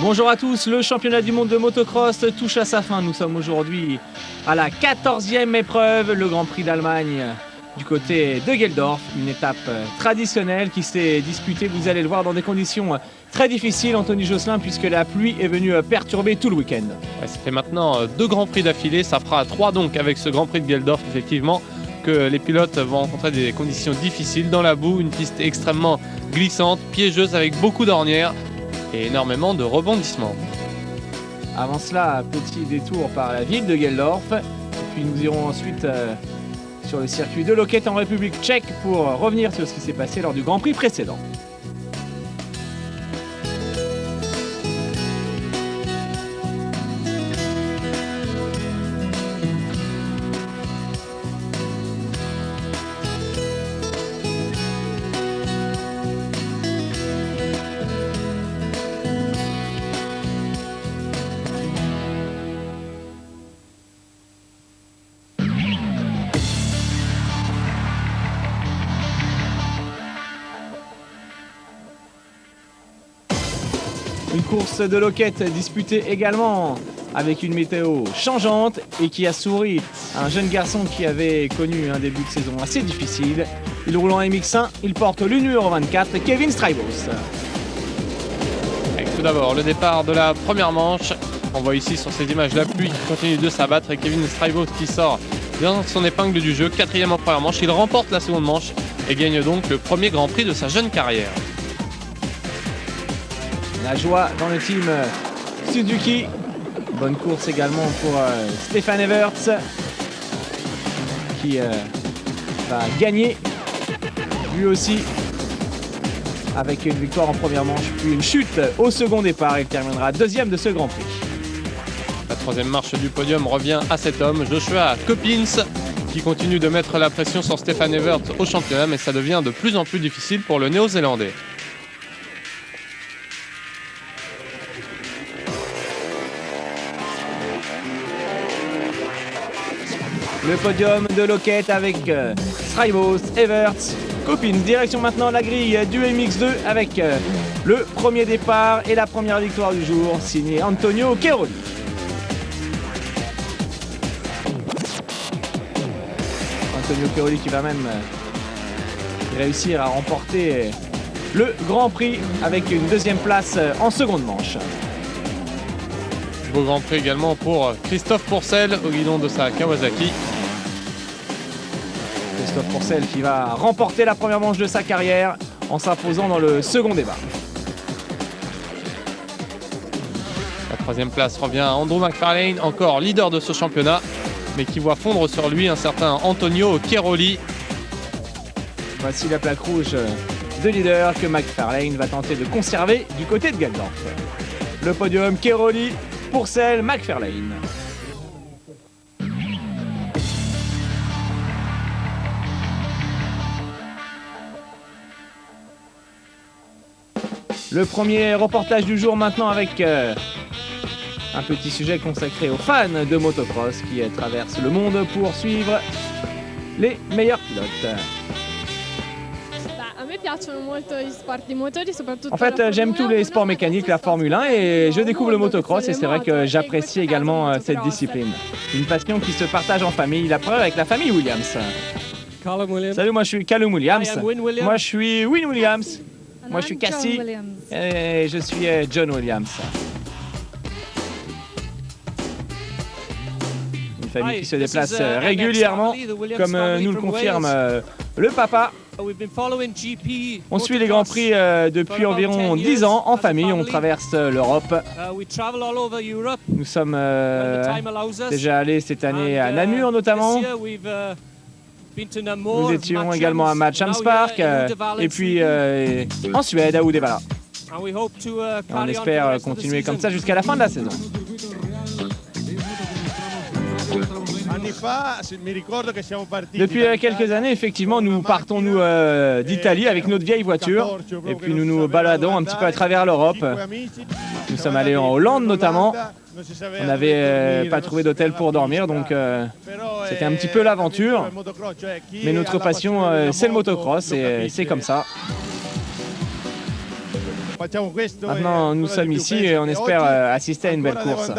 Bonjour à tous, le championnat du monde de motocross touche à sa fin. Nous sommes aujourd'hui à la 14e épreuve, le Grand Prix d'Allemagne du côté de Geldorf. Une étape traditionnelle qui s'est disputée, vous allez le voir, dans des conditions très difficiles, Anthony Josselin, puisque la pluie est venue perturber tout le week-end. Ouais, ça fait maintenant 2 Grands Prix d'affilée, ça fera 3 donc avec ce Grand Prix de Geldorf, effectivement, que les pilotes vont rencontrer des conditions difficiles dans la boue, une piste extrêmement glissante, piégeuse avec beaucoup d'ornières et énormément de rebondissements. Avant cela, petit détour par la ville de Geldorf, et puis nous irons ensuite sur le circuit de Loket en République tchèque pour revenir sur ce qui s'est passé lors du Grand Prix précédent. Une course de Loket disputée également avec une météo changeante et qui a souri à un jeune garçon qui avait connu un début de saison assez difficile. Il roule en MX1, il porte le numéro 24, Kevin Strijbos. Avec tout d'abord le départ de la première manche. On voit ici sur ces images la pluie qui continue de s'abattre et Kevin Strijbos qui sort dans son épingle du jeu. 4e en première manche, il remporte la seconde manche et gagne donc le premier Grand Prix de sa jeune carrière. La joie dans le team Suzuki. Bonne course également pour Stefan Everts qui va gagner lui aussi avec une victoire en première manche puis une chute au second départ. Il terminera deuxième de ce Grand Prix. La troisième marche du podium revient à cet homme, Joshua Coppins, qui continue de mettre la pression sur Stefan Everts au championnat, mais ça devient de plus en plus difficile pour le Néo-Zélandais. Le podium de Loket avec Strijbos, Everts, Coppins. Direction maintenant la grille du MX2 avec le premier départ et la première victoire du jour, signé Antonio Cairoli. Antonio Cairoli qui va même réussir à remporter le Grand Prix avec une deuxième place en seconde manche. Beau Grand Prix également pour Christophe Pourcel au guidon de sa Kawasaki. Christophe Pourcel qui va remporter la première manche de sa carrière en s'imposant dans le second départ. La troisième place revient à Andrew McFarlane, encore leader de ce championnat, mais qui voit fondre sur lui un certain Antonio Cairoli. Voici la plaque rouge de leader que McFarlane va tenter de conserver du côté de Geldorf. Le podium, Cairoli, Pourcel, McFarlane. Le premier reportage du jour maintenant avec un petit sujet consacré aux fans de motocross qui traversent le monde pour suivre les meilleurs pilotes. En fait, j'aime tous les sports mécaniques, la Formule 1 et je découvre le motocross et c'est vrai que j'apprécie également cette discipline. Une passion qui se partage en famille, la preuve avec la famille Williams. Salut, moi je suis Callum Williams. Moi je suis Win Williams. Moi je suis Cassie et je suis John Williams. Une famille qui se déplace régulièrement, comme nous le confirme le papa. On suit les Grands Prix depuis environ 10 ans en famille, on traverse l'Europe. Nous sommes déjà allés cette année à Namur notamment. Nous étions également à Matchams Park et puis en Suède à Uddevalla. On espère continuer comme ça jusqu'à la fin de la saison. Depuis quelques années, effectivement, nous partons d'Italie avec notre vieille voiture et puis nous nous baladons un petit peu à travers l'Europe. Nous sommes allés en Hollande notamment. On n'avait pas trouvé d'hôtel pour dormir, donc c'était un petit peu l'aventure. Mais notre passion, c'est le motocross et c'est comme ça. Maintenant, nous sommes ici et on espère assister à une belle course.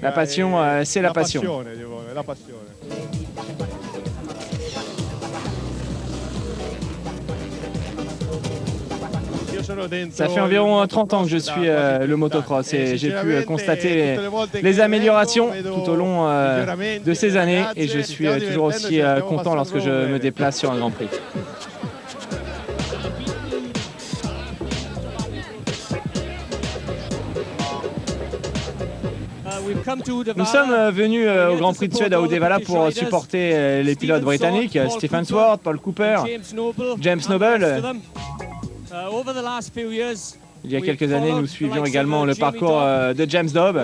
La passion, c'est la passion. Ça fait environ 30 ans que je suis le motocross et j'ai pu constater les améliorations tout au long de ces années et je suis toujours aussi content lorsque je me déplace sur un Grand Prix. Nous sommes venus au Grand Prix de Suède à Uddevalla pour supporter les pilotes britanniques, Stephen Swart, Paul Cooper, James Noble. Il y a quelques années, nous suivions également le parcours de James Dobb.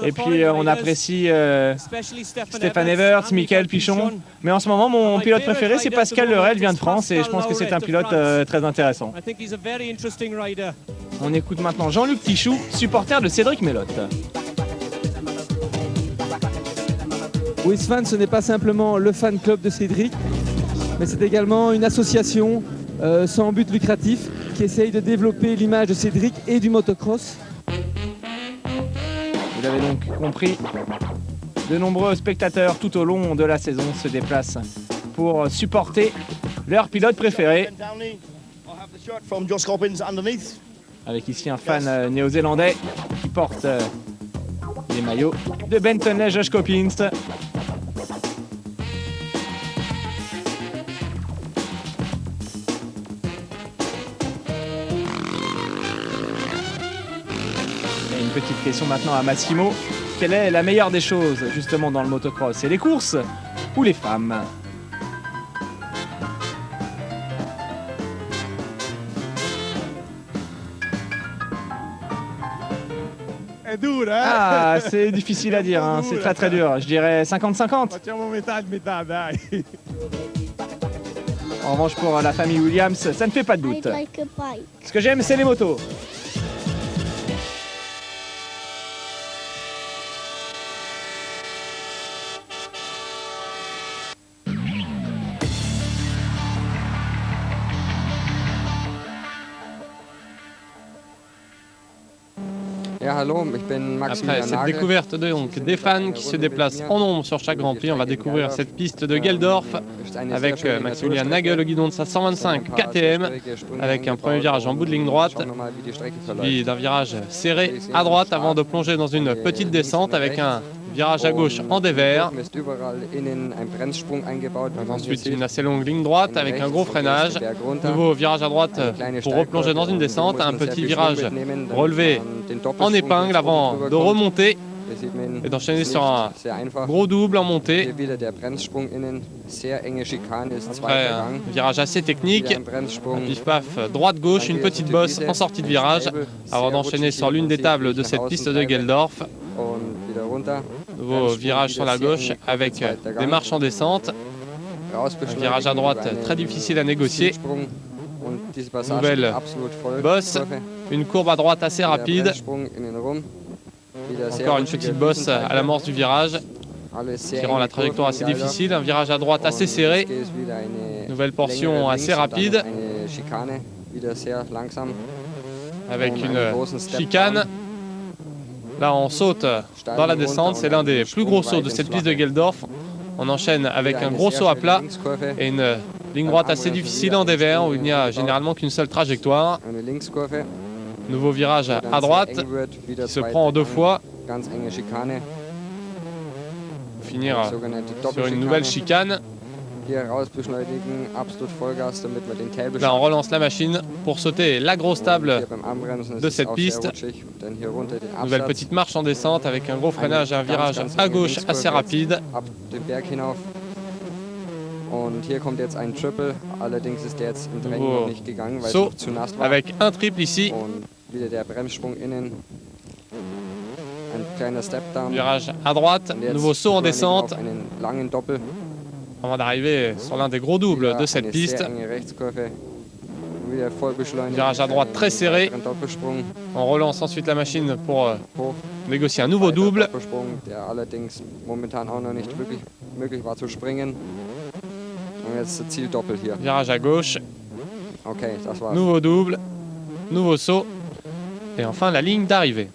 Et puis, on apprécie Stefan Everts, Michael Pichon. Mais en ce moment, mon pilote préféré, c'est Pascal Lerel, il vient de France. Et je pense que c'est un pilote très intéressant. On écoute maintenant Jean-Luc Tichou, supporter de Cédric Melotte. Wizfan, ce n'est pas simplement le fan club de Cédric, mais c'est également une association sans but lucratif qui essaye de développer l'image de Cédric et du motocross. Vous l'avez donc compris, de nombreux spectateurs tout au long de la saison se déplacent pour supporter leur pilote préféré. Avec ici un fan néo-zélandais qui porte les maillots de Bentonley Josh Coppins. Petite question maintenant à Massimo. Quelle est la meilleure des choses justement dans le motocross? C'est les courses ou les femmes? Ah, c'est difficile à dire, hein. C'est très très dur. Je dirais 50-50. En revanche, pour la famille Williams, ça ne fait pas de doute. Ce que j'aime, c'est les motos. Après cette découverte des fans qui se déplacent en nombre sur chaque Grand Prix, on va découvrir cette piste de Geldorf avec Maximilian Nagel au guidon de sa 125 KTM avec un premier virage en bout de ligne droite, suivi d'un virage serré à droite avant de plonger dans une petite descente avec un virage à gauche en dévers. Ensuite une assez longue ligne droite avec un gros freinage. Nouveau virage à droite pour replonger dans une descente. Un petit virage relevé en épingle avant de remonter et d'enchaîner sur un gros double en montée. Après un virage assez technique, un pif-paf droite-gauche, une petite bosse en sortie de virage avant d'enchaîner sur l'une des tables de cette piste de Geldorf. Nouveau virage sur la gauche avec des marches en descente. Un virage à droite très difficile à négocier. Nouvelle bosse, une courbe à droite assez rapide. Encore une petite bosse à l'amorce du virage qui rend la trajectoire assez difficile. Un virage à droite assez serré. Nouvelle portion assez rapide avec une chicane. Là, on saute dans la descente. C'est l'un des plus gros sauts de cette piste de Geldorf. On enchaîne avec un gros saut à plat et une ligne droite assez difficile en dévers où il n'y a généralement qu'une seule trajectoire. Nouveau virage à droite qui se prend en deux fois. Pour finir sur une nouvelle chicane. Là, on relance la machine pour sauter la grosse table de cette piste. Nouvelle petite marche en descente avec un gros freinage et un virage à gauche assez rapide. Nouveau saut avec un triple ici. Virage à droite, nouveau saut en descente. Avant d'arriver sur l'un des gros doubles de cette piste. Virage à droite très serré. On relance ensuite la machine pour négocier un nouveau double. Virage à gauche. Nouveau double, nouveau saut et enfin la ligne d'arrivée.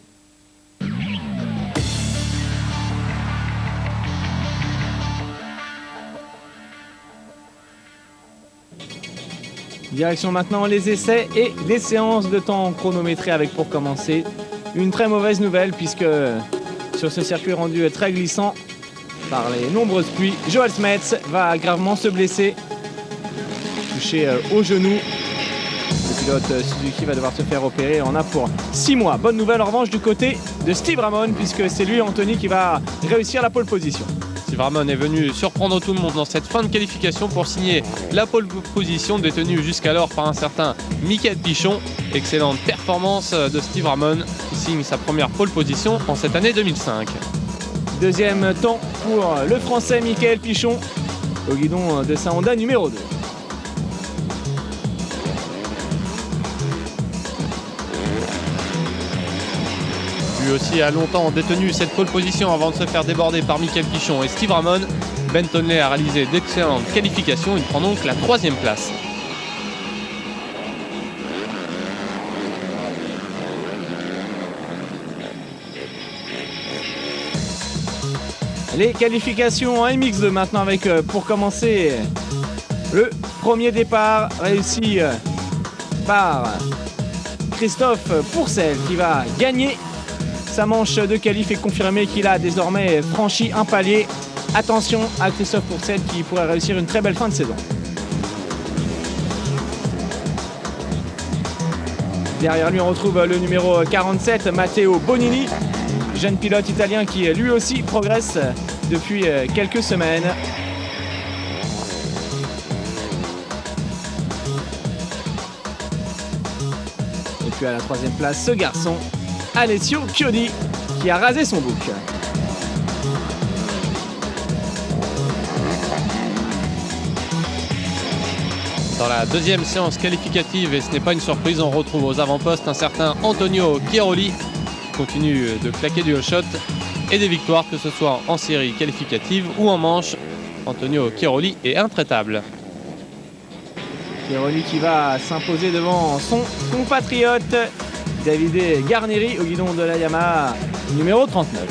Direction maintenant les essais et les séances de temps chronométrées avec pour commencer une très mauvaise nouvelle puisque sur ce circuit rendu très glissant par les nombreuses pluies, Joel Smets va gravement se blesser, touché au genou. Le pilote Suzuki va devoir se faire opérer, on a pour 6 mois. Bonne nouvelle en revanche du côté de Steve Ramon puisque c'est lui Anthony qui va réussir la pole position. Steve Ramon est venu surprendre tout le monde dans cette fin de qualification pour signer la pole position détenue jusqu'alors par un certain Michael Pichon. Excellente performance de Steve Ramon qui signe sa première pole position en cette année 2005. Deuxième temps pour le français Michael Pichon au guidon de sa Honda numéro 2. Lui aussi a longtemps détenu cette pole position avant de se faire déborder par Michael Pichon et Steve Ramon. Ben Tonley a réalisé d'excellentes qualifications, il prend donc la 3e place. Les qualifications en MX2 maintenant avec pour commencer le premier départ réussi par Christophe Pourcel qui va gagner sa manche de qualif et confirmer qu'il a désormais franchi un palier. Attention à Christophe Pourcel qui pourrait réussir une très belle fin de saison. Derrière lui on retrouve le numéro 47 Matteo Bonini, jeune pilote italien qui lui aussi progresse depuis quelques semaines. Et puis à la 3e place ce garçon Alessio Chiodi qui a rasé son bouc. Dans la deuxième séance qualificative, et ce n'est pas une surprise, on retrouve aux avant-postes un certain Antonio Chiaroli qui continue de claquer du hot-shot et des victoires, que ce soit en série qualificative ou en manche. Antonio Chiaroli est intraitable. Chiaroli qui va s'imposer devant son compatriote Davide Garneri au guidon de la Yamaha numéro 39.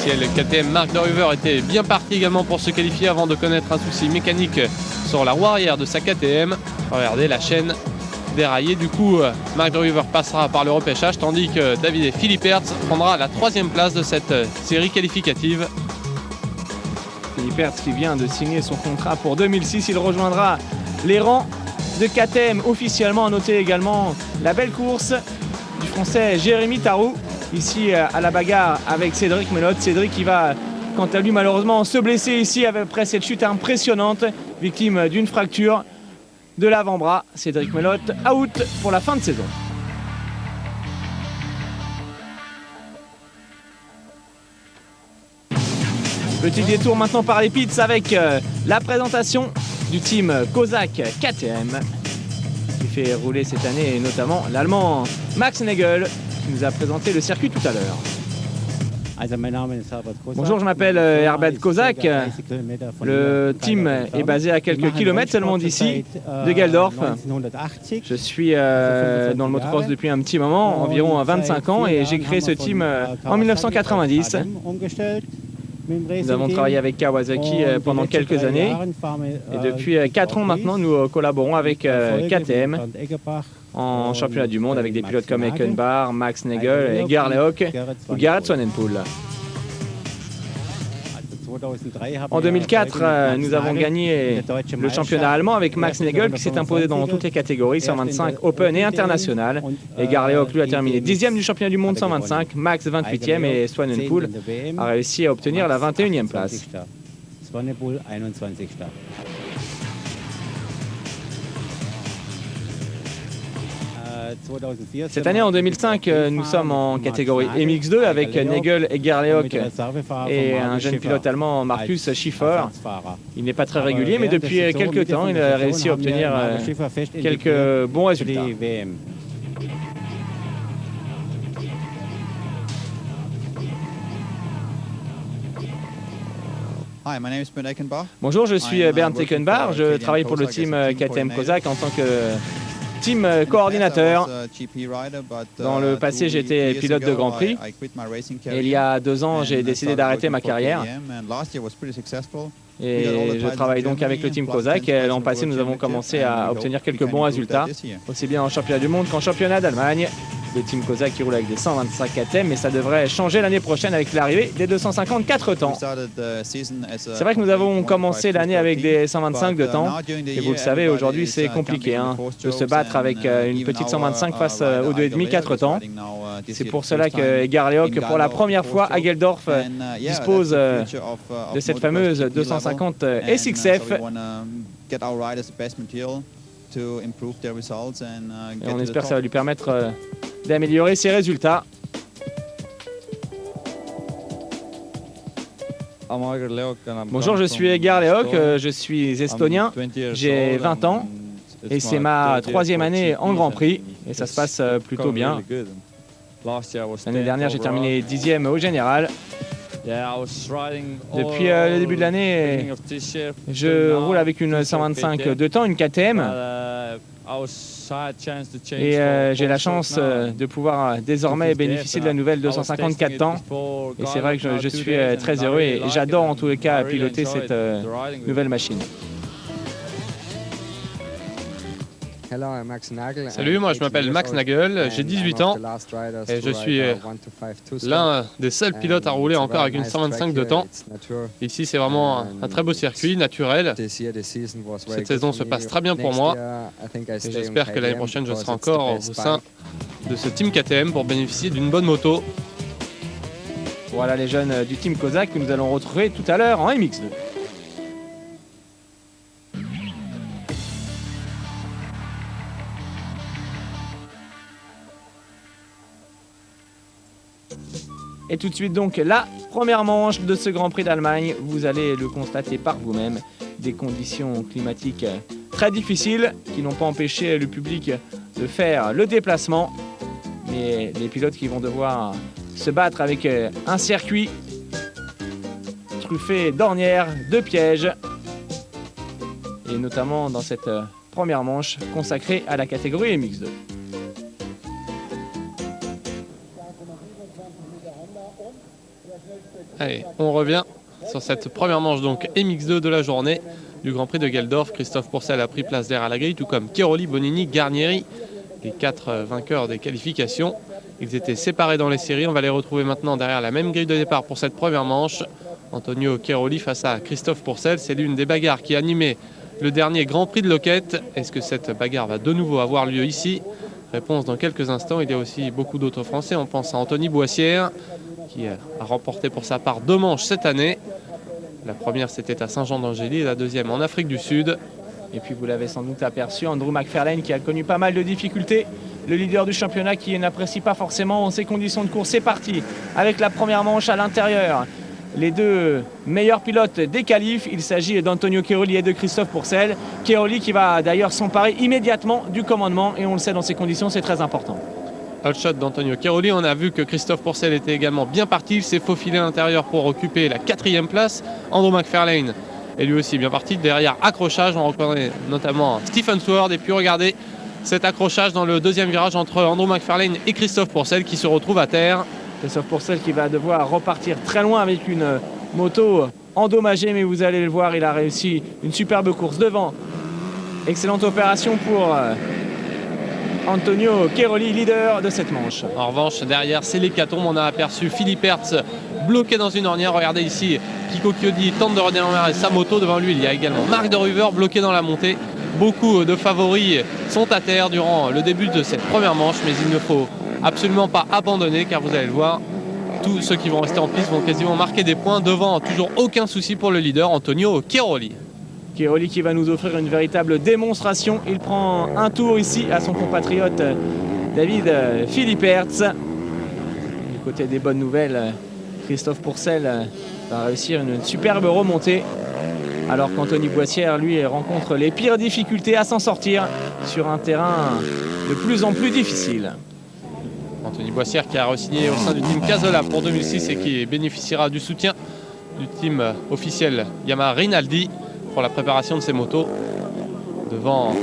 Le KTM Mark de River était bien parti également pour se qualifier avant de connaître un souci mécanique sur la roue arrière de sa KTM. Regardez la chaîne déraillée. Du coup, Mark de River passera par le repêchage tandis que Davide Philippe prendra la 3e place de cette série qualificative. Philippe Hertz qui vient de signer son contrat pour 2006, il rejoindra les rangs de KTM officiellement. À noter également la belle course du français Jérémy Tarou, ici à la bagarre avec Cédric Melotte. Cédric qui va quant à lui malheureusement se blesser ici après cette chute impressionnante, victime d'une fracture de l'avant-bras. Cédric Melotte out pour la fin de saison. Petit détour maintenant par les pits avec la présentation du team Kozak KTM qui fait rouler cette année et notamment l'Allemand Max Nagel qui nous a présenté le circuit tout à l'heure. Bonjour, je m'appelle Herbert Kozak. Le team est basé à quelques kilomètres seulement d'ici, de Geldorf. Je suis dans le motocross depuis un petit moment, environ 25 ans, et j'ai créé ce team en 1990. Nous avons travaillé avec Kawasaki pendant quelques années et depuis 4 ans maintenant nous collaborons avec KTM en championnat du monde avec des pilotes comme Eckenbar, Max Nagel, Edgar Lehock ou Gerhard Sonnenpoel. En 2004, nous avons gagné le championnat allemand avec Max Nagel qui s'est imposé dans toutes les catégories, 125 Open et International. Edgar Lehock lui a terminé 10e du championnat du monde 125, Max 28e et Sonnenpoel a réussi à obtenir la 21e place. Cette année, en 2005, nous sommes en catégorie MX2 avec Nagel, Edgar Lehock et un jeune pilote allemand, Markus Schiffer. Il n'est pas très régulier, mais depuis quelques temps, il a réussi à obtenir quelques bons résultats. Bonjour, je suis Bernd Eckenbach, je travaille pour le team KTM Kozak en tant que team coordinateur. Dans le passé, j'étais pilote de Grand Prix et il y a 2 ans, j'ai décidé d'arrêter ma carrière. Et je travaille donc avec le team Kozak. L'an passé, nous avons commencé à obtenir quelques bons résultats, aussi bien en championnat du monde qu'en championnat d'Allemagne. Le team Kozak qui roule avec des 125 KTM, mais ça devrait changer l'année prochaine avec l'arrivée des 254 temps. C'est vrai que nous avons commencé l'année avec des 125 de temps, et vous le savez, aujourd'hui c'est compliqué de se battre avec une petite 125 face aux 2,5 4 temps. C'est pour cela que Edgar Leoc, pour la première fois à Geldorf, dispose de cette fameuse 250 SXF. Et on espère que ça va lui permettre d'améliorer ses résultats. Bonjour, je suis Edgar Leoc, je suis estonien, j'ai 20 ans et c'est ma 3e année en Grand Prix et ça se passe plutôt bien. L'année dernière, j'ai terminé 10e au général. Depuis le début de l'année, je roule avec une 125 de temps, une KTM. Et j'ai la chance de pouvoir désormais bénéficier de la nouvelle 254 temps. Et c'est vrai que je suis très heureux et j'adore en tous les cas piloter cette nouvelle machine. Salut, moi je m'appelle Max Nagel, j'ai 18 ans et je suis l'un des seuls pilotes à rouler encore avec une 125 de temps. Ici c'est vraiment un très beau circuit naturel. Cette saison se passe très bien pour moi et j'espère que l'année prochaine je serai encore au sein de ce team KTM pour bénéficier d'une bonne moto. Voilà les jeunes du team Kozak que nous allons retrouver tout à l'heure en MX2. Et tout de suite donc la première manche de ce Grand Prix d'Allemagne, vous allez le constater par vous-même, des conditions climatiques très difficiles qui n'ont pas empêché le public de faire le déplacement. Mais les pilotes qui vont devoir se battre avec un circuit truffé d'ornières, de pièges, et notamment dans cette première manche consacrée à la catégorie MX2. Allez, on revient sur cette première manche donc MX2 de la journée du Grand Prix de Geldorf. Christophe Pourcel a pris place derrière la grille, tout comme Cairoli, Bonini, Garnieri, les 4 vainqueurs des qualifications. Ils étaient séparés dans les séries, on va les retrouver maintenant derrière la même grille de départ pour cette première manche. Antonio Cairoli face à Christophe Pourcel, c'est l'une des bagarres qui animait le dernier Grand Prix de Loket. Est-ce que cette bagarre va de nouveau avoir lieu ici? Réponse dans quelques instants. Il y a aussi beaucoup d'autres Français, on pense à Anthony Boissière, qui a remporté pour sa part 2 manches cette année. La première c'était à Saint-Jean-d'Angély et la deuxième en Afrique du Sud. Et puis vous l'avez sans doute aperçu, Andrew McFarlane qui a connu pas mal de difficultés. Le leader du championnat qui n'apprécie pas forcément ses conditions de course. C'est parti avec la première manche à l'intérieur. Les 2 meilleurs pilotes des qualifs, il s'agit d'Antonio Cairoli et de Christophe Pourcel. Cairoli qui va d'ailleurs s'emparer immédiatement du commandement et on le sait dans ces conditions, c'est très important. Outshot d'Antonio Cairoli, on a vu que Christophe Pourcel était également bien parti, il s'est faufilé à l'intérieur pour occuper la 4e place. Andrew McFarlane est lui aussi bien parti, derrière accrochage, on reconnaît notamment Stephen Sword et puis regardez cet accrochage dans le 2e virage entre Andrew McFarlane et Christophe Pourcel qui se retrouve à terre. Christophe Pourcel qui va devoir repartir très loin avec une moto endommagée, mais vous allez le voir, il a réussi une superbe course devant. Excellente opération pour Antonio Cairoli, leader de cette manche. En revanche, derrière, c'est l'hécatombe. On a aperçu Philippe Hertz bloqué dans une ornière. Regardez ici, Kiko Chiodi tente de redémarrer sa moto. Devant lui, il y a également Marc de Ruver bloqué dans la montée. Beaucoup de favoris sont à terre durant le début de cette première manche, mais il ne faut absolument pas abandonner, car vous allez le voir, tous ceux qui vont rester en piste vont quasiment marquer des points. Devant, toujours aucun souci pour le leader, Antonio Cairoli. Cairoli qui va nous offrir une véritable démonstration. Il prend un tour ici à son compatriote David Philippe Hertz. Du côté des bonnes nouvelles, Christophe Pourcel va réussir une superbe remontée, alors qu'Anthony Boissière, lui, rencontre les pires difficultés à s'en sortir sur un terrain de plus en plus difficile. Anthony Boissière qui a re-signé au sein du team Casola pour 2006 et qui bénéficiera du soutien du team officiel Yamaha Rinaldi pour la préparation de ses motos. Devant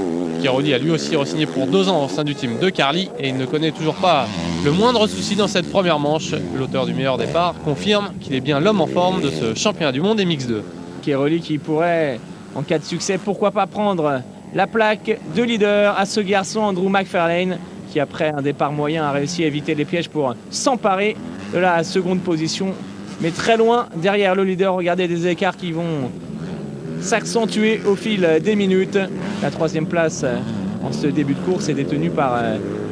Cheroli a lui aussi re-signé pour 2 ans au sein du team de Carly et il ne connaît toujours pas le moindre souci dans cette première manche. L'auteur du meilleur départ confirme qu'il est bien l'homme en forme de ce championnat du monde MX2. Cheroli qui pourrait, en cas de succès, pourquoi pas prendre la plaque de leader à ce garçon Andrew McFarlane qui après un départ moyen a réussi à éviter les pièges pour s'emparer de la seconde position. Mais très loin derrière le leader, regardez des écarts qui vont s'accentuer au fil des minutes. La 3e place en ce début de course est détenue par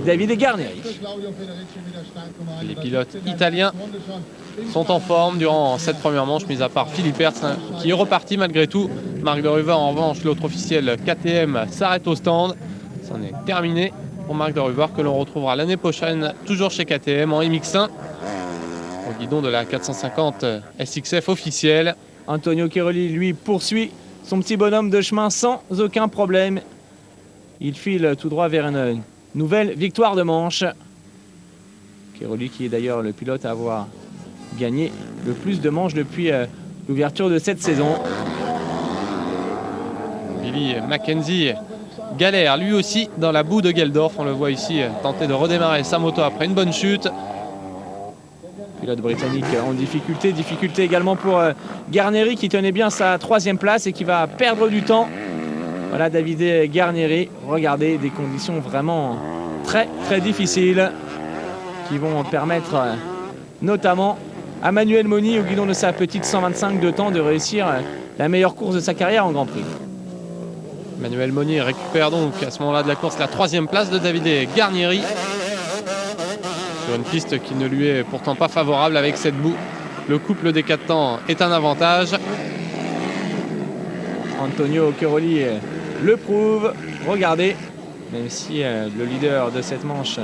Davide Garneri. Les pilotes italiens sont en forme durant cette première manche, mis à part Philippe Hertz qui est reparti malgré tout. Marc de Ruva, en revanche, l'autre officiel KTM, s'arrête au stand. C'en est terminé pour Marc de Ruva, que l'on retrouvera l'année prochaine toujours chez KTM en MX1 au guidon de la 450 SXF officielle. Antonio Cheroli, lui, poursuit son petit bonhomme de chemin sans aucun problème. Il file tout droit vers une nouvelle victoire de manche. Cheroli qui est d'ailleurs le pilote à avoir gagné le plus de manches depuis l'ouverture de cette saison. Billy Mackenzie galère lui aussi dans la boue de Geldorf. On le voit ici tenter de redémarrer sa moto après une bonne chute. Pilote britannique en difficulté également pour Garneri qui tenait bien sa 3e place et qui va perdre du temps. Voilà Davide Garneri, regardez des conditions vraiment très difficiles qui vont permettre notamment à Manuel Moni au guidon de sa petite 125 de temps de réussir la meilleure course de sa carrière en Grand Prix. Manuel Moni récupère donc à ce moment-là de la course la 3e place de Davide Garneri. Sur une piste qui ne lui est pourtant pas favorable avec cette boue. Le couple des 4 temps est un avantage. Antonio Cheroli le prouve. Regardez, même si le leader de cette manche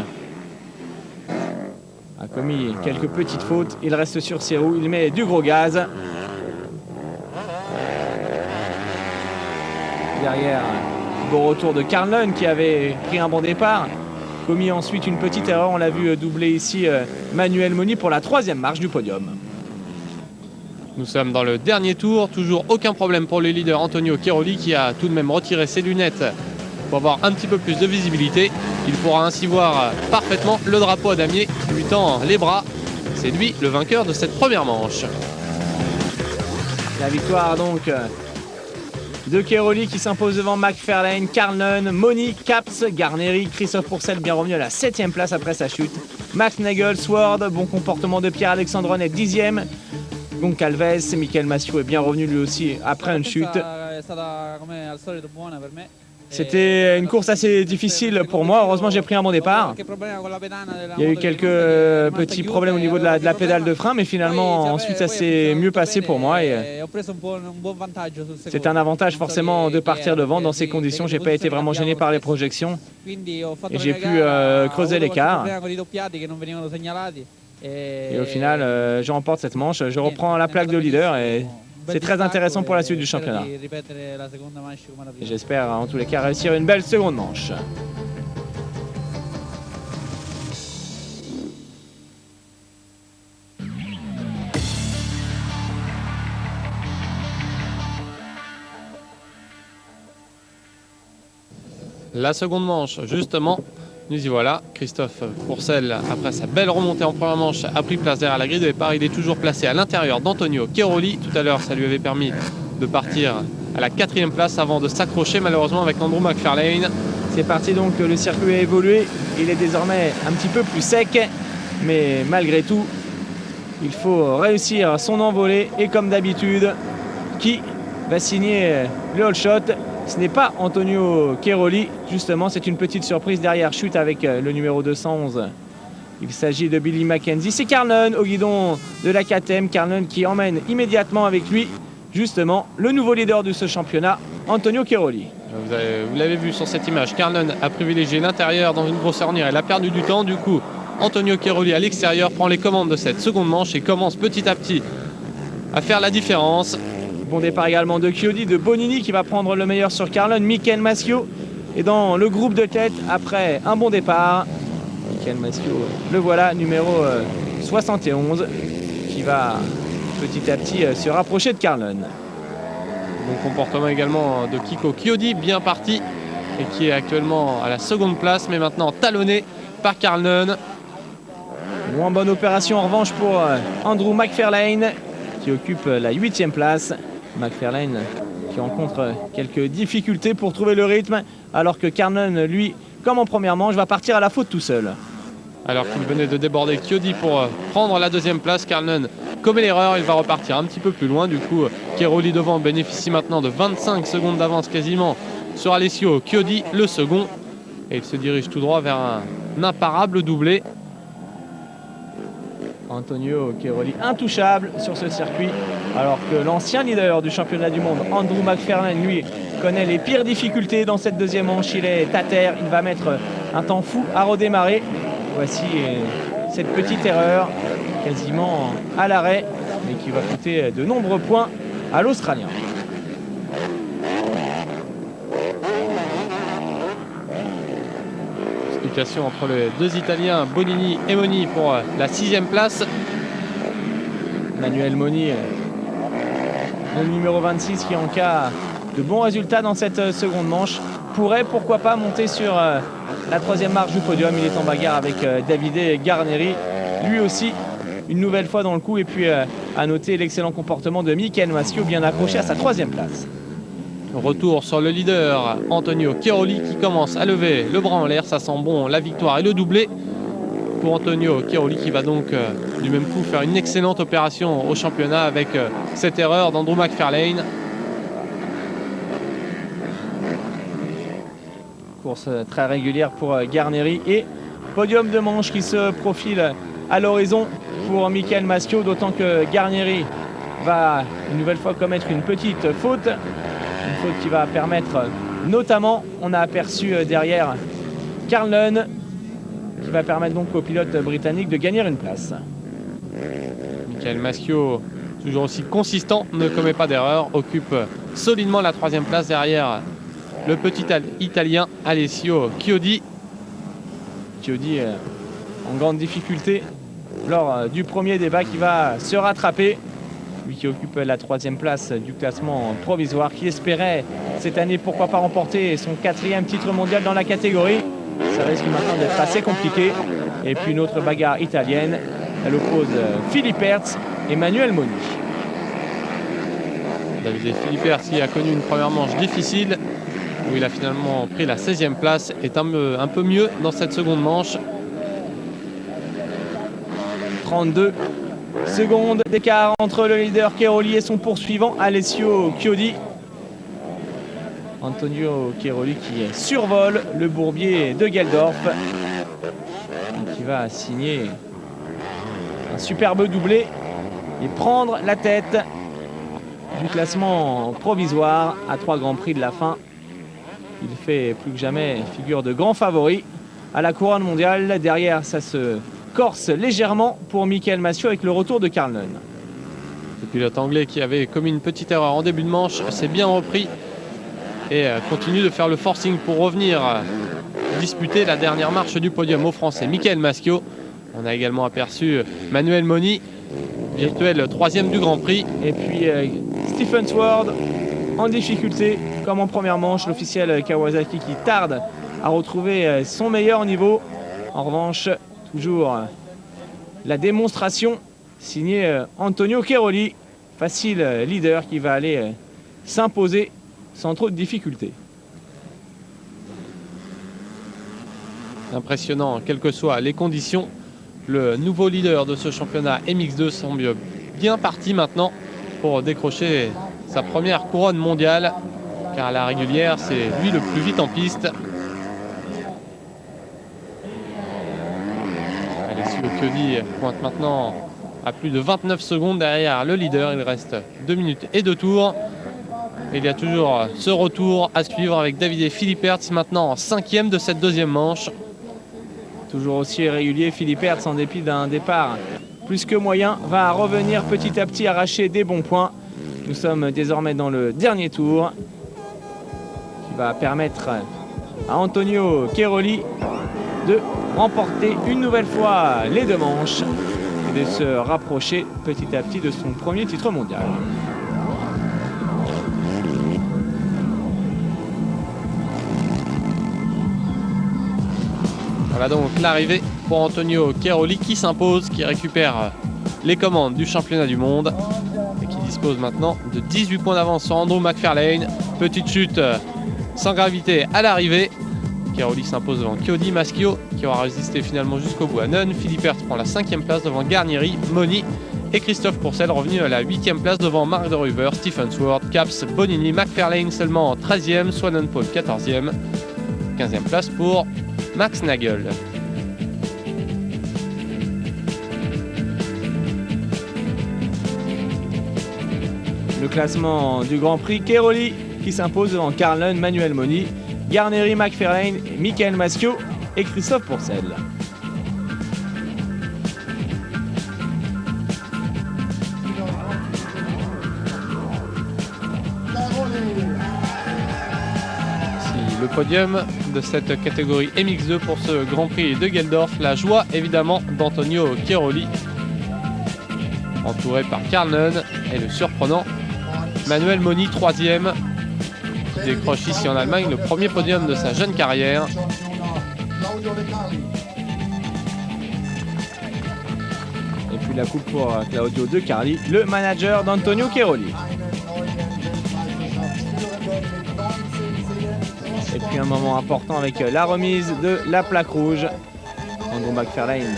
a commis quelques petites fautes, il reste sur ses roues, il met du gros gaz. Derrière, bon retour de Carl Lund qui avait pris un bon départ. Commis ensuite une petite erreur, on l'a vu doubler ici Manuel Moni pour la 3e marche du podium. Nous sommes dans le dernier tour, toujours aucun problème pour le leader Antonio Cheroli qui a tout de même retiré ses lunettes pour avoir un petit peu plus de visibilité. Il pourra ainsi voir parfaitement le drapeau à damier qui lui tend les bras. C'est lui le vainqueur de cette première manche. La victoire donc de Cheroli qui s'impose devant McFarlane, Carl Lund, Moni, Caps, Garneri, Christophe Pourcel bien revenu à la 7e place après sa chute. Max Nagel, Sword, bon comportement de Pierre Alexandron est 10e. Goncalves, Michael Massieu est bien revenu lui aussi après une chute. C'était une course assez difficile pour moi. Heureusement, j'ai pris un bon départ. Il y a eu quelques petits problèmes au niveau de la pédale de frein, mais finalement, ensuite, ça s'est mieux passé pour moi. C'est un avantage forcément de partir devant. Dans ces conditions, j'ai pas été vraiment gêné par les projections et j'ai pu creuser l'écart. Et au final, je remporte cette manche. Je reprends la plaque de leader et c'est très intéressant pour la suite du championnat. J'espère en tous les cas réussir une belle seconde manche. La seconde manche, justement, nous y voilà. Christophe Pourcel, après sa belle remontée en première manche, a pris place derrière la grille de départ. Il est toujours placé à l'intérieur d'Antonio Cheroli. Tout à l'heure, ça lui avait permis de partir à la 4e place avant de s'accrocher malheureusement avec Andrew McFarlane. C'est parti donc, le circuit a évolué. Il est désormais un petit peu plus sec, mais malgré tout, il faut réussir son envolée. Et comme d'habitude, qui va signer le all shot? Ce n'est pas Antonio Cheroli, justement, c'est une petite surprise derrière chute avec le numéro 211. Il s'agit de Billy Mackenzie. C'est Carl Lund au guidon de la KTM. Carl Lund qui emmène immédiatement avec lui, justement, le nouveau leader de ce championnat, Antonio Cheroli. Vous l'avez vu sur cette image, Carl Lund a privilégié l'intérieur dans une grosse ornière. Il a perdu du temps, du coup, Antonio Cheroli à l'extérieur prend les commandes de cette seconde manche et commence petit à petit à faire la différence. Bon départ également de Chiodi, de Bonini qui va prendre le meilleur sur Carl Lund. Michael Massieu est dans le groupe de tête après un bon départ. Michael Massieu, le voilà, numéro 71, qui va petit à petit se rapprocher de Carlon. Bon comportement également de Kiko Chiodi, bien parti, et qui est actuellement à la seconde place, mais maintenant talonné par Carlon. Moins bonne opération en revanche pour Andrew McFarlane, qui occupe la 8e place. McFarlane qui rencontre quelques difficultés pour trouver le rythme, alors que Carlon, lui, comme en première manche, va partir à la faute tout seul. Alors qu'il venait de déborder Chiodi pour prendre la 2e place, Carlon commet l'erreur, il va repartir un petit peu plus loin. Du coup, Chiaroli devant bénéficie maintenant de 25 secondes d'avance quasiment sur Alessio Chiodi, le second. Et il se dirige tout droit vers un imparable doublé. Antonio Chiaroli intouchable sur ce circuit, alors que l'ancien leader du championnat du monde, Andrew McFarlane, lui, connaît les pires difficultés dans cette 2e manche. Il est à terre, il va mettre un temps fou à redémarrer. Voici cette petite erreur, quasiment à l'arrêt, mais qui va coûter de nombreux points à l'Australien. Explication entre les deux Italiens, Bonini et Moni pour la 6e place. Manuel Moni, le numéro 26, qui en cas de bons résultats dans cette seconde manche, pourrait pourquoi pas monter sur la 3e marche du podium. Il est en bagarre avec Davide Garneri, lui aussi une nouvelle fois dans le coup. Et puis à noter l'excellent comportement de Michael Maschio, bien accroché à sa 3e place. Retour sur le leader Antonio Chiaroli, qui commence à lever le bras en l'air. Ça sent bon la victoire et le doublé pour Antonio Chiaroli, qui va donc du même coup faire une excellente opération au championnat avec cette erreur d'Andrew McFarlane. Course très régulière pour Garneri et podium de manche qui se profile à l'horizon pour Michael Maschio, d'autant que Garneri va une nouvelle fois commettre une petite faute. Une faute qui va permettre notamment, on a aperçu derrière Carlon, qui va permettre donc au pilote britannique de gagner une place. Michael Maschio, toujours aussi consistant, ne commet pas d'erreur, occupe solidement la 3e place derrière le petit italien Alessio Chiodi. Chiodi en grande difficulté lors du premier débat, qui va se rattraper. Lui qui occupe la 3e place du classement provisoire, qui espérait cette année pourquoi pas remporter son 4e titre mondial dans la catégorie. Ça risque maintenant d'être assez compliqué. Et puis une autre bagarre italienne, elle oppose Philippe Hertz et Manuel Moni. Davide Philippe Hertz, qui a connu une première manche difficile, où il a finalement pris la 16e place, est un peu mieux dans cette seconde manche. 32 secondes d'écart entre le leader Chiaroli et son poursuivant Alessio Chiodi. Antonio Chiaroli qui survole le bourbier de Geldorf, qui va signer un superbe doublé et prendre la tête du classement provisoire à 3 grands prix de la fin. Il fait plus que jamais figure de grand favori à la couronne mondiale. Derrière, ça se corse légèrement pour Michael Maschio avec le retour de Carlon. Le pilote anglais, qui avait commis une petite erreur en début de manche, s'est bien repris et continue de faire le forcing pour revenir disputer la dernière marche du podium au Français Michael Maschio. On a également aperçu Manuel Moni, virtuel 3e du Grand Prix. Et puis Stephen Sword en difficulté comme en première manche. L'officiel Kawasaki qui tarde à retrouver son meilleur niveau. En revanche, toujours la démonstration signée Antonio Chiaroli, facile leader, qui va aller s'imposer sans trop de difficultés. Impressionnant, quelles que soient les conditions. Le nouveau leader de ce championnat MX2 semble bien parti maintenant pour décrocher sa première couronne mondiale, car à la régulière, c'est lui le plus vite en piste. Alessio Chiodi pointe maintenant à plus de 29 secondes derrière le leader. Il reste 2 minutes et 2 tours. Et il y a toujours ce retour à suivre avec Davide Philippe Hertz, maintenant en 5e de cette 2e manche. Toujours aussi irrégulier, Philippe Hertz, en dépit d'un départ plus que moyen, va revenir petit à petit arracher des bons points. Nous sommes désormais dans le dernier tour, qui va permettre à Antonio Chiaroli de remporter une nouvelle fois les 2 manches. et de se rapprocher petit à petit de son premier titre mondial. Voilà donc l'arrivée pour Antonio Cairoli qui s'impose, qui récupère les commandes du championnat du monde et qui dispose maintenant de 18 points d'avance sur Andrew McFarlane. Petite chute sans gravité à l'arrivée. Cairoli s'impose devant Chiodi Maschio qui aura résisté finalement jusqu'au bout à Nunn. Philippe Hertz prend la 5e place devant Garnieri, Moni et Christophe Pourcel revenu à la 8e place devant Mark de Ruver, Stephen Sword, Caps, Bonini, McFarlane seulement en 13e, Swanenpaul 14e, 15e place pour Max Nagel. Le classement du Grand Prix, Cairoli qui s'impose devant Karl Nunn, Manuel Moni, Garnieri, McFarlane, Michael Maschio et Christophe Pourcel. Le podium de cette catégorie MX2 pour ce Grand Prix de Geldorf. La joie évidemment d'Antonio Cairoli, entouré par Karl Nunn et le surprenant Manuel Moni, 3e, qui décroche ici en Allemagne le premier podium de sa jeune carrière. Et puis la coupe pour Claudio De Carli, le manager d'Antonio Cairoli. Et puis un moment important avec la remise de la plaque rouge. Andrew McFarlane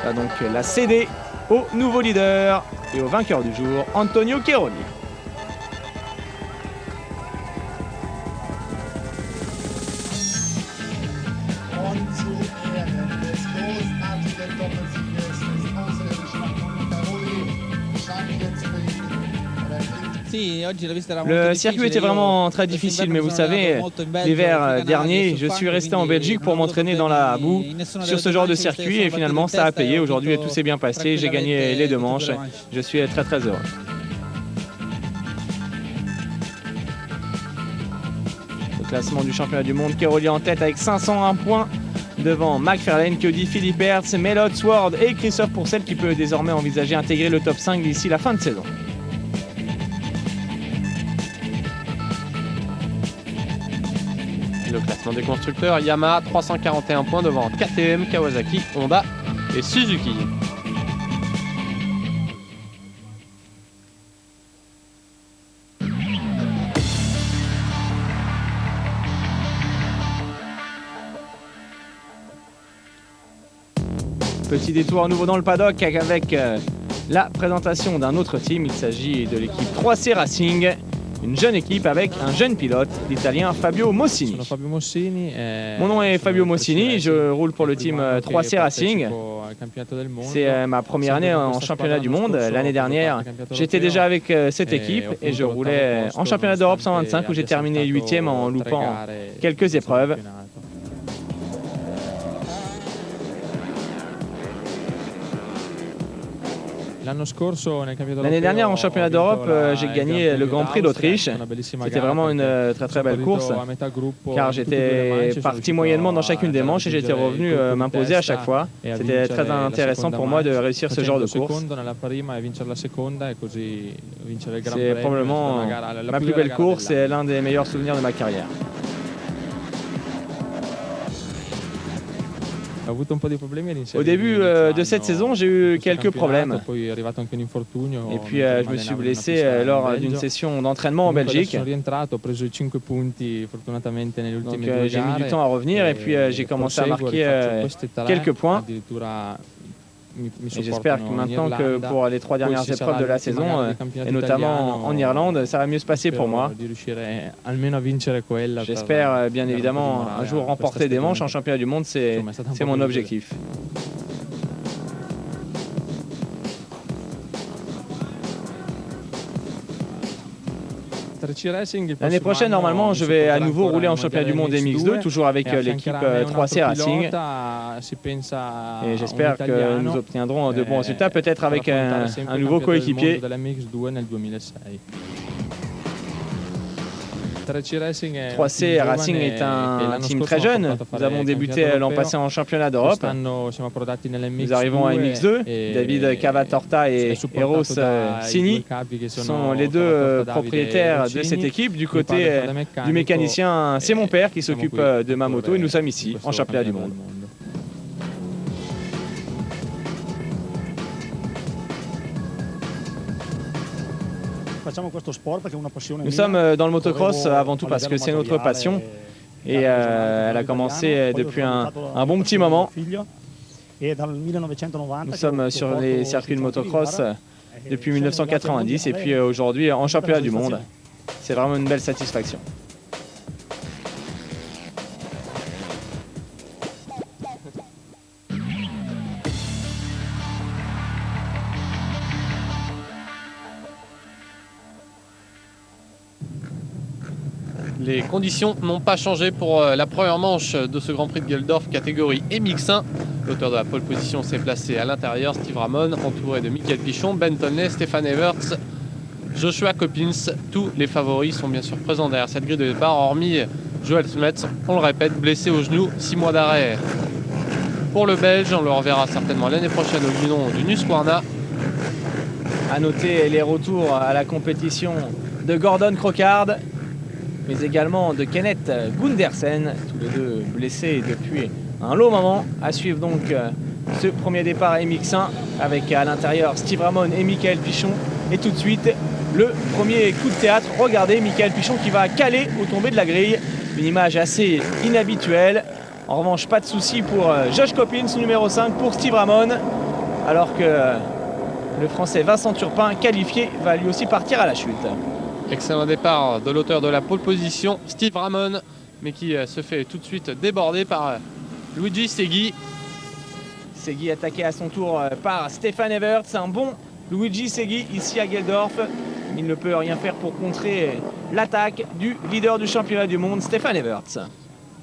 va donc la céder au nouveau leader et au vainqueur du jour, Antonio Cairoli. Le circuit était vraiment très difficile, mais vous savez, l'hiver dernier, je suis resté en Belgique pour m'entraîner dans la boue sur ce genre de circuit et finalement ça a payé. Aujourd'hui, tout s'est bien passé, j'ai gagné les 2 manches. Je suis très très heureux. Le classement du championnat du monde, Cairoli en tête avec 501 points devant McFarlane, Chiodi, Philippe Hertz, Melot, Sword et Christophe Pourcel qui peut désormais envisager intégrer le top 5 d'ici la fin de saison. Le classement des constructeurs, Yamaha 341 points devant KTM, Kawasaki, Honda et Suzuki. Petit détour à nouveau dans le paddock avec la présentation d'un autre team. Il s'agit de l'équipe 3C Racing. Une jeune équipe avec un jeune pilote, l'italien Fabio Mossini. Mon nom est Fabio Mossini, je roule pour le team 3C Racing. C'est ma première année en championnat du monde. L'année dernière, j'étais déjà avec cette équipe et je roulais en championnat d'Europe 125 où j'ai terminé 8e en loupant quelques épreuves. L'année dernière en championnat d'Europe, j'ai gagné le Grand Prix d'Autriche. C'était vraiment une très très belle course car j'étais parti moyennement dans chacune des manches et j'étais revenu m'imposer à chaque fois. C'était très intéressant pour moi de réussir ce genre de course. C'est probablement ma plus belle course et l'un des meilleurs souvenirs de ma carrière. Au début de cette saison, j'ai eu quelques problèmes. Et puis je me suis blessé lors d'une session d'entraînement en Belgique. Donc j'ai mis du temps à revenir et puis j'ai commencé à marquer quelques points. Et j'espère que maintenant que pour les 3 dernières épreuves de la saison, et notamment en Irlande, ça va mieux se passer pour moi. J'espère bien évidemment un jour remporter des manches en championnat du monde, c'est mon objectif. L'année prochaine, normalement, je vais à nouveau rouler en championnat du monde MX2, toujours avec l'équipe 3C Racing. Et j'espère que nous obtiendrons de bons résultats, peut-être avec un nouveau coéquipier. 3C Racing est un team très jeune. Nous avons débuté l'an passé en championnat d'Europe. Nous arrivons à MX2. David Cavatorta et Eros Sini sont les deux propriétaires de cette équipe. Du côté du mécanicien, c'est mon père qui s'occupe de ma moto et nous sommes ici en championnat du monde. Nous sommes dans le motocross avant tout parce que c'est notre passion et elle a commencé depuis un bon petit moment. Nous sommes sur les circuits de motocross depuis 1990 et puis aujourd'hui en championnat du monde. C'est vraiment une belle satisfaction. Les conditions n'ont pas changé pour la première manche de ce Grand Prix de Geldorf catégorie MX1. L'auteur de la pole position s'est placé à l'intérieur, Steve Ramon, entouré de Michael Pichon, Ben Tonley, Stefan Everts, Joshua Coppins. Tous les favoris sont bien sûr présents derrière cette grille de départ, hormis Joel Smets, on le répète, blessé au genou, 6 mois d'arrêt pour le Belge. On le reverra certainement l'année prochaine au guidon du Husqvarna. À noter les retours à la compétition de Gordon Crockard, mais également de Kenneth Gundersen, tous les deux blessés depuis un long moment. À suivre donc ce premier départ MX1 avec à l'intérieur Steve Ramon et Michael Pichon. Et tout de suite, le premier coup de théâtre. Regardez, Michael Pichon qui va caler au tombé de la grille. Une image assez inhabituelle. En revanche, pas de souci pour Josh Coppins, numéro 5, pour Steve Ramon. Alors que le Français Vincent Turpin, qualifié, va lui aussi partir à la chute. Excellent départ de l'auteur de la pole position, Steve Ramon, mais qui se fait tout de suite déborder par Luigi Segui. Segui attaqué à son tour par Stefan Everts. Un bon Luigi Segui ici à Geldorf. Il ne peut rien faire pour contrer l'attaque du leader du championnat du monde, Stefan Everts.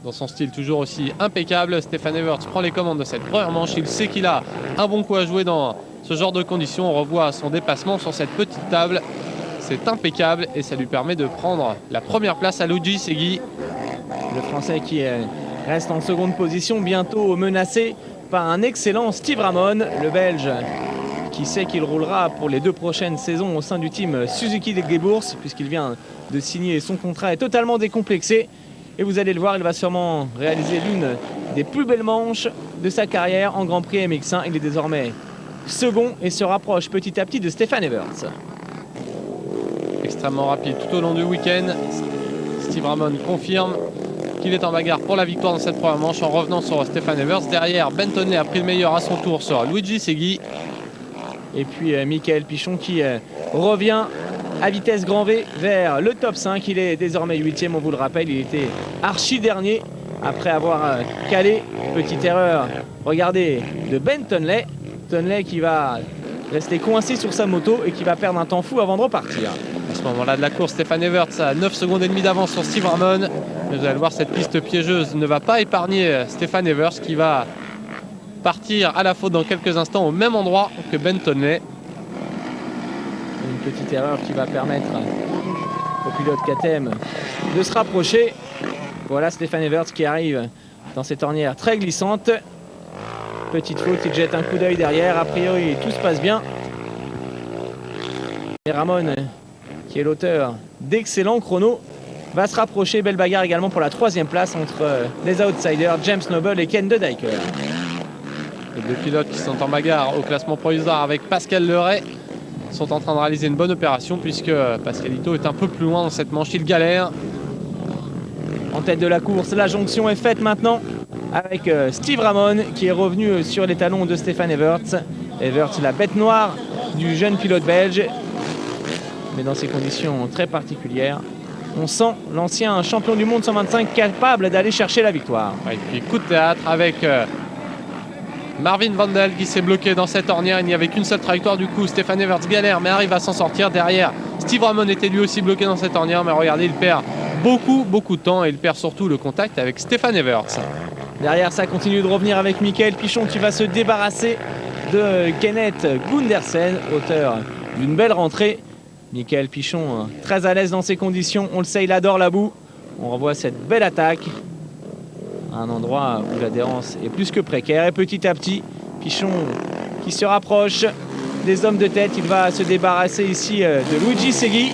Dans son style toujours aussi impeccable, Stefan Everts prend les commandes de cette première manche. Il sait qu'il a un bon coup à jouer dans ce genre de conditions. On revoit son dépassement sur cette petite table. C'est impeccable et ça lui permet de prendre la première place à Luigi Segui. Le Français qui reste en seconde position, bientôt menacé par un excellent Steve Ramon. Le Belge qui sait qu'il roulera pour les 2 prochaines saisons au sein du team Suzuki Deguebourse, puisqu'il vient de signer son contrat, est totalement décomplexé. Et vous allez le voir, il va sûrement réaliser l'une des plus belles manches de sa carrière en Grand Prix MX1. Il est désormais second et se rapproche petit à petit de Stefan Everts. Extrêmement rapide tout au long du week-end. Steve Ramon confirme qu'il est en bagarre pour la victoire dans cette première manche en revenant sur Stefan Everts. Derrière, Ben Tonley a pris le meilleur à son tour sur Luigi Segui. Et puis Michael Pichon qui revient à vitesse grand V vers le top 5. Il est désormais 8e, on vous le rappelle, il était archi dernier après avoir calé. Petite erreur, regardez, de Ben Tonley. Tonley qui va rester coincé sur sa moto et qui va perdre un temps fou avant de repartir. À ce moment-là de la course, Stefan Everts a 9 secondes et demie d'avance sur Steve Ramon. Vous allez voir, cette piste piégeuse ne va pas épargner Stefan Everts qui va partir à la faute dans quelques instants au même endroit que Ben Tonley. Une petite erreur qui va permettre au pilote KTM de se rapprocher. Voilà Stefan Everts qui arrive dans cette ornière très glissante. Petite faute, il jette un coup d'œil derrière. A priori, tout se passe bien. Et Ramon, qui est l'auteur d'excellents chronos, va se rapprocher. Belle bagarre également pour la 3e place entre les outsiders James Noble et Ken De Dyker. Les 2 pilotes qui sont en bagarre au classement provisoire avec Pascal Leray sont en train de réaliser une bonne opération puisque Pascalito est un peu plus loin dans cette manche. Il galère. En tête de la course, la jonction est faite maintenant avec Steve Ramon qui est revenu sur les talons de Stefan Everts. Everts, la bête noire du jeune pilote belge. Mais dans ces conditions très particulières, on sent l'ancien champion du monde 125 capable d'aller chercher la victoire. Et puis coup de théâtre avec Marvin Vandel qui s'est bloqué dans cette ornière. Il n'y avait qu'une seule trajectoire du coup. Stefan Everts galère mais arrive à s'en sortir. Derrière, Steve Ramon était lui aussi bloqué dans cette ornière. Mais regardez, il perd beaucoup de temps et il perd surtout le contact avec Stefan Everts. Derrière, ça continue de revenir avec Michael Pichon qui va se débarrasser de Kenneth Gundersen, auteur d'une belle rentrée. Michael Pichon, très à l'aise dans ces conditions. On le sait, il adore la boue. On revoit cette belle attaque. Un endroit où l'adhérence est plus que précaire. Et petit à petit, Pichon qui se rapproche des hommes de tête. Il va se débarrasser ici de Luigi Segui.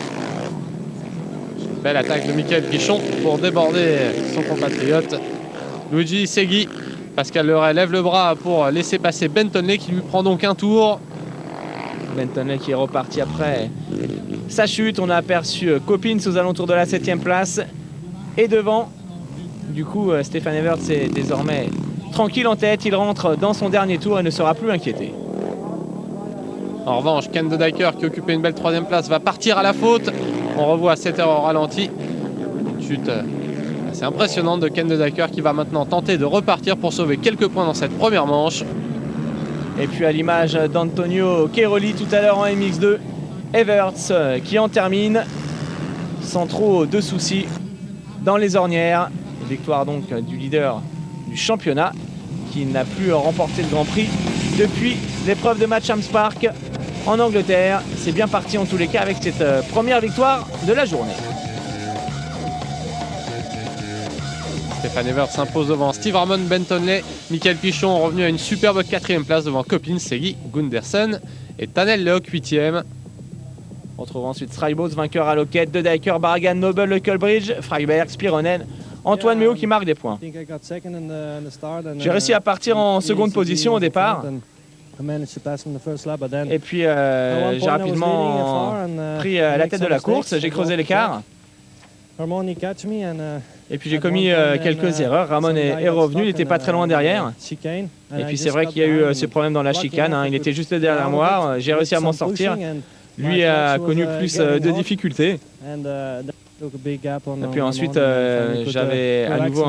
Belle attaque de Michael Pichon pour déborder son compatriote. Luigi Segui. Pascal Leray lève le bras pour laisser passer Bentonley qui lui prend donc un tour. Bentonley qui est reparti après sa chute. On a aperçu Coppins aux alentours de la 7e place. Et devant, du coup, Stefan Everts est désormais tranquille en tête. Il rentre dans son dernier tour et ne sera plus inquiété. En revanche, Ken de Dyker qui occupait une belle 3e place va partir à la faute. On revoit cette erreur au ralenti. Une chute assez impressionnante de Ken de Dyker qui va maintenant tenter de repartir pour sauver quelques points dans cette première manche. Et puis à l'image d'Antonio Cairoli tout à l'heure en MX2, Everts qui en termine sans trop de soucis dans les ornières. Victoire donc du leader du championnat qui n'a plus remporté le Grand Prix depuis l'épreuve de Matchams Park en Angleterre. C'est bien parti en tous les cas avec cette première victoire de la journée. Stefan Everts s'impose devant Steve Harmon, Bentonley. Michael Pichon revenu à une superbe 4e place devant Coppins, Segui, Gundersen et Tanel Lehoc 8e. On retrouve ensuite Strybos, vainqueur à Loket, De Dyker, Barragan, Noble, Hülkenberg, Freiberg, Spironen, Antoine Méo qui marque des points. J'ai réussi à partir en seconde position au départ. Et puis j'ai rapidement pris la tête de la course, j'ai creusé l'écart. Et puis j'ai commis quelques erreurs. Ramon est revenu, il n'était pas très loin derrière. Et puis c'est vrai qu'il y a eu ce problème dans la chicane, hein. Il était juste derrière moi, j'ai réussi à m'en sortir. Lui a connu plus de difficultés. Et puis ensuite j'avais à nouveau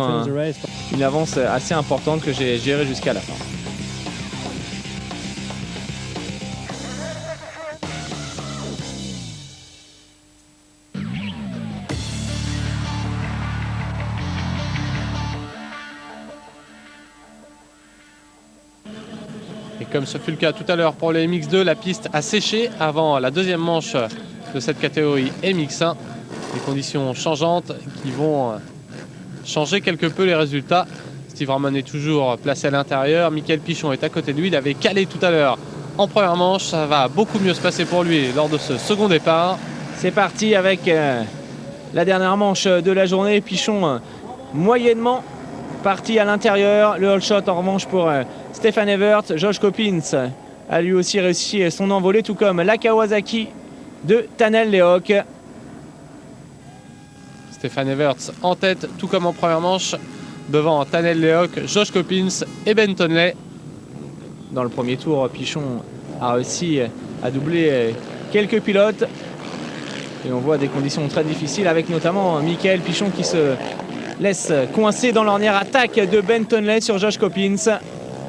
une avance assez importante que j'ai gérée jusqu'à la fin. Comme ce fut le cas tout à l'heure pour les MX2, la piste a séché avant la deuxième manche de cette catégorie MX1. Des conditions changeantes qui vont changer quelque peu les résultats. Steve Harmon est toujours placé à l'intérieur. Michael Pichon est à côté de lui. Il avait calé tout à l'heure en première manche. Ça va beaucoup mieux se passer pour lui lors de ce second départ. C'est parti avec la dernière manche de la journée. Pichon moyennement parti à l'intérieur. Le all shot en revanche pour Stefan Everts. Josh Coppins a lui aussi réussi son envolée, tout comme la Kawasaki de Tanel Lehoc. Stefan Everts en tête, tout comme en première manche, devant Tanel Lehoc, Josh Coppins et Bentonley. Dans le premier tour, Pichon a réussi à doubler quelques pilotes. Et on voit des conditions très difficiles avec notamment Michael Pichon qui se laisse coincer dans l'ornière. Attaque de Bentonley sur Josh Coppins.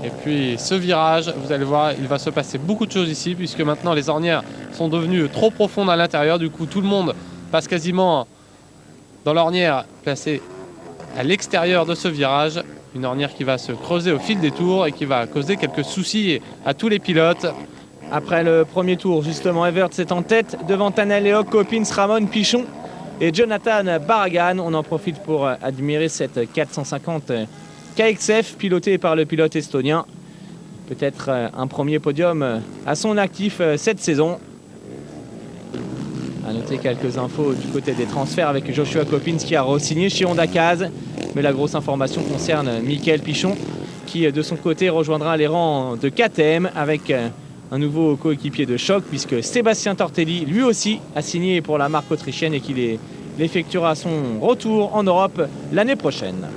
Et puis ce virage, vous allez voir, il va se passer beaucoup de choses ici puisque maintenant les ornières sont devenues trop profondes à l'intérieur. Du coup, tout le monde passe quasiment dans l'ornière placée à l'extérieur de ce virage. Une ornière qui va se creuser au fil des tours et qui va causer quelques soucis à tous les pilotes. Après le premier tour, justement, Everts est en tête devant Tanel Lehoc, Coppins, Ramon, Pichon et Jonathan Barragan. On en profite pour admirer cette 450 KXF pilotée par le pilote estonien. Peut-être un premier podium à son actif cette saison. A noter quelques infos du côté des transferts avec Joshua Coppins qui a re-signé chez Honda Caz. Mais la grosse information concerne Michael Pichon qui de son côté rejoindra les rangs de KTM avec un nouveau coéquipier de choc puisque Sébastien Tortelli lui aussi a signé pour la marque autrichienne et qu'il effectuera son retour en Europe l'année prochaine.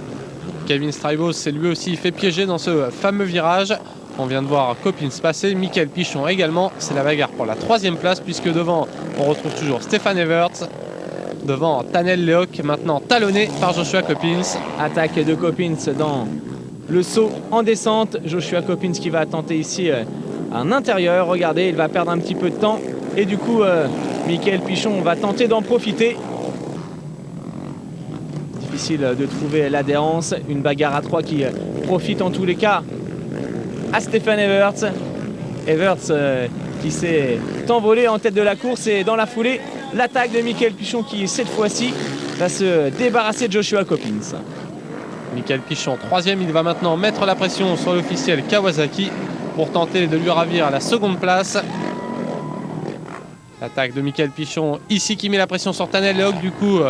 Kevin Strybos s'est lui aussi fait piéger dans ce fameux virage. On vient de voir Coppins passer, Michael Pichon également. C'est la bagarre pour la 3e place puisque devant on retrouve toujours Stefan Everts. Devant Tanel Lehoc, maintenant talonné par Joshua Coppins. Attaque de Coppins dans le saut en descente. Joshua Coppins qui va tenter ici un intérieur. Regardez, il va perdre un petit peu de temps. Et du coup, Michael Pichon va tenter d'en profiter. Difficile de trouver l'adhérence. Une bagarre à 3 qui profite en tous les cas à Stefan Everts. Everts qui s'est s'est envolé en tête de la course et dans la foulée, l'attaque de Michael Pichon qui, cette fois-ci, va se débarrasser de Joshua Coppins. Michael Pichon, 3e, il va maintenant mettre la pression sur l'officiel Kawasaki pour tenter de lui ravir à la seconde place. L'attaque de Michael Pichon ici qui met la pression sur Tanel Leok. Du coup,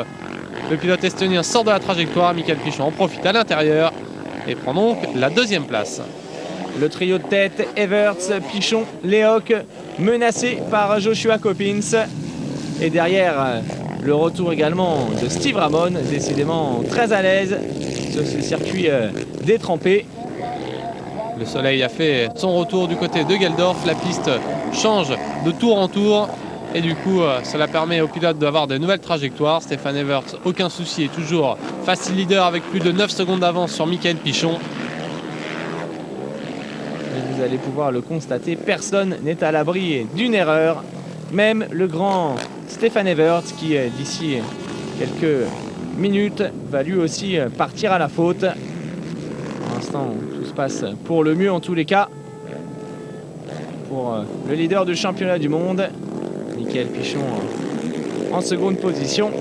le pilote estonien sort de la trajectoire. Michael Pichon en profite à l'intérieur et prend donc la 2e place. Le trio de tête, Everts, Pichon, Leok, menacé par Joshua Coppins. Et derrière, le retour également de Steve Ramon, décidément très à l'aise sur ce circuit détrempé. Le soleil a fait son retour du côté de Geldorf. La piste change de tour en tour. Et du coup, cela permet aux pilotes d'avoir de nouvelles trajectoires. Stefan Everts, aucun souci, est toujours facile leader avec plus de 9 secondes d'avance sur Michael Pichon. Et vous allez pouvoir le constater, personne n'est à l'abri d'une erreur. Même le grand Stefan Everts qui, d'ici quelques minutes, va lui aussi partir à la faute. Pour l'instant, tout se passe pour le mieux en tous les cas. Pour le leader du championnat du monde, Michael Pichon en seconde position.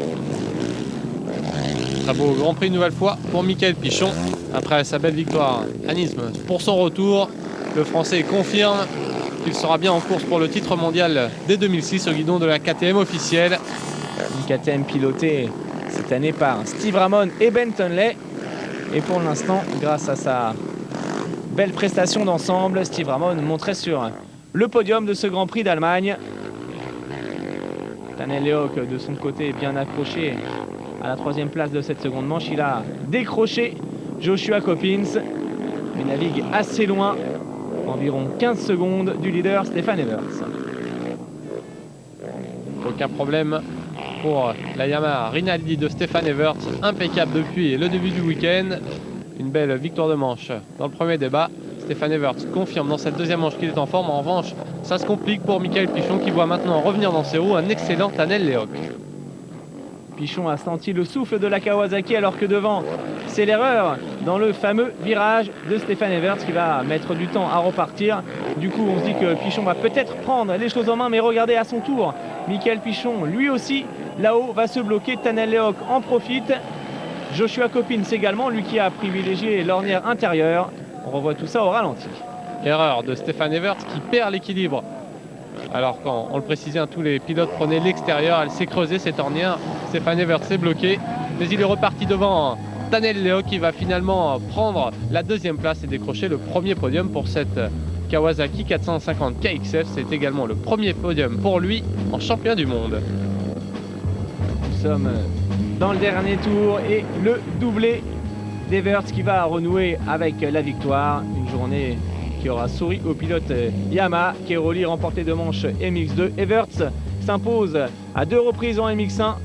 Très beau Grand Prix une nouvelle fois pour Michael Pichon. Après sa belle victoire à Nice pour son retour, le Français confirme qu'il sera bien en course pour le titre mondial dès 2006 au guidon de la KTM officielle. Une KTM pilotée cette année par Steve Ramon et Ben Tonley. Et pour l'instant, grâce à sa belle prestation d'ensemble, Steve Ramon montrait sur le podium de ce Grand Prix d'Allemagne. Tanel Leok de son côté bien accroché à la 3e place de cette seconde manche. Il a décroché Joshua Coppins. Il navigue assez loin, environ 15 secondes du leader Stefan Everts. Aucun problème pour la Yamaha Rinaldi de Stefan Everts, impeccable depuis le début du week-end. Une belle victoire de manche dans le premier débat. Stefan Everts confirme dans cette 2e manche qu'il est en forme. En revanche, ça se complique pour Michael Pichon qui voit maintenant revenir dans ses roues un excellent Tanel Leok. Pichon a senti le souffle de la Kawasaki alors que devant, c'est l'erreur dans le fameux virage de Stefan Everts qui va mettre du temps à repartir. Du coup, on se dit que Pichon va peut-être prendre les choses en main, mais regardez à son tour, Michael Pichon, lui aussi, là-haut, va se bloquer. Tanel Leok en profite. Joshua Coppins également, lui qui a privilégié l'ornière intérieure. On revoit tout ça au ralenti. Erreur de Stefan Everts qui perd l'équilibre. Alors quand on le précisait, tous les pilotes prenaient l'extérieur, elle s'est creusée cette ornière. Stefan Everts s'est bloqué, mais il est reparti devant Tanel Leok qui va finalement prendre la 2e place et décrocher le premier podium pour cette Kawasaki 450 KXF. C'est également le premier podium pour lui en championnat du monde. Nous sommes dans le dernier tour et le doublé d'Everts qui va renouer avec la victoire. Une journée qui aura souri au pilote Yamaha. Cairoli remporté 2 manches MX2. Everts s'impose à 2 reprises en MX1.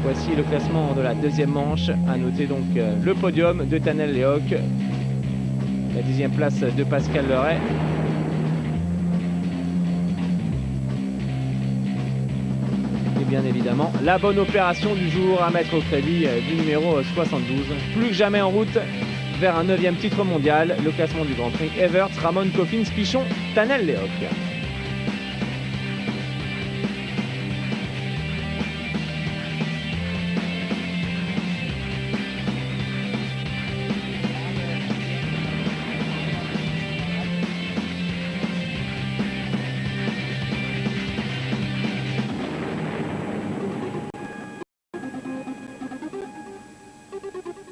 Voici le classement de la 2e manche. À noter donc le podium de Tanel Leok. La 10e place de Pascal Leray. Et bien évidemment, la bonne opération du jour à mettre au crédit du numéro 72. Plus que jamais en route vers un 9e titre mondial. Le classement du Grand Prix. Everts, Ramon, Coppins, Pichon, Tanel Leok.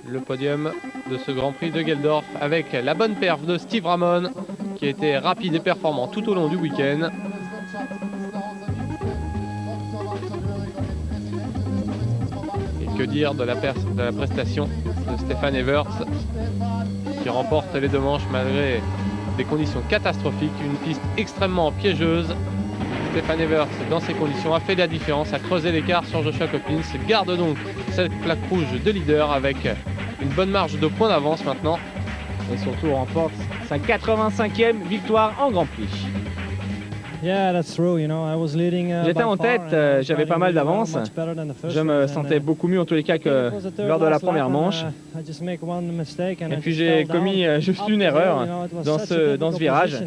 Le podium de ce Grand Prix de Geldorf avec la bonne perf de Steve Ramon qui a été rapide et performant tout au long du week-end. Et que dire de la prestation de Stefan Everts qui remporte les 2 manches malgré des conditions catastrophiques, une piste extrêmement piégeuse. Stefan Everts, dans ces conditions, a fait la différence, a creusé l'écart sur Joshua Coppins, garde donc cette plaque rouge de leader avec une bonne marge de points d'avance maintenant. Et surtout remporte sa 85e victoire en Grand Prix. J'étais en tête, j'avais pas mal d'avance. Je me sentais beaucoup mieux en tous les cas que lors de la première manche. Et puis j'ai commis juste une erreur dans ce virage.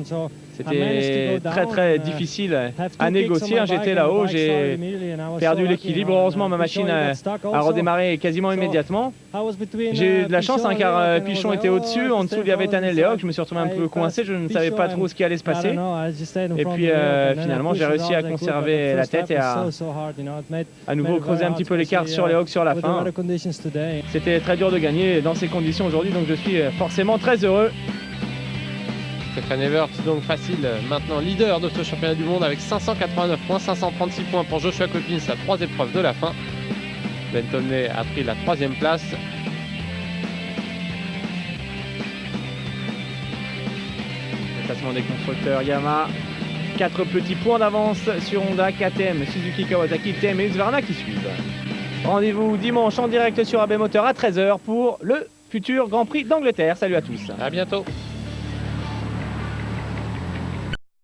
C'était très difficile à négocier. J'étais là-haut, j'ai perdu l'équilibre. Heureusement, ma machine a redémarré quasiment immédiatement. J'ai eu de la chance car Pichon était au-dessus. En dessous, il y avait Tanel Lehoc. Je me suis retrouvé un peu coincé. Je ne savais pas trop ce qui allait se passer. Et puis finalement, j'ai réussi à conserver la tête et à nouveau creuser un petit peu l'écart sur Lehoc sur la fin. C'était très dur de gagner dans ces conditions aujourd'hui, donc je suis forcément très heureux. Stefan Evert, donc facile, maintenant leader de ce championnat du monde avec 589 points, 536 points pour Joshua Coppins à 3 épreuves de la fin. Ben Tolnay a pris la 3e place. Le classement des constructeurs, Yamaha, 4 petits points d'avance sur Honda, KTM, Suzuki, Kawasaki, TM et Husqvarna qui suivent. Rendez-vous dimanche en direct sur AB Moteur à 13 h pour le futur Grand Prix d'Angleterre. Salut à tous. À bientôt.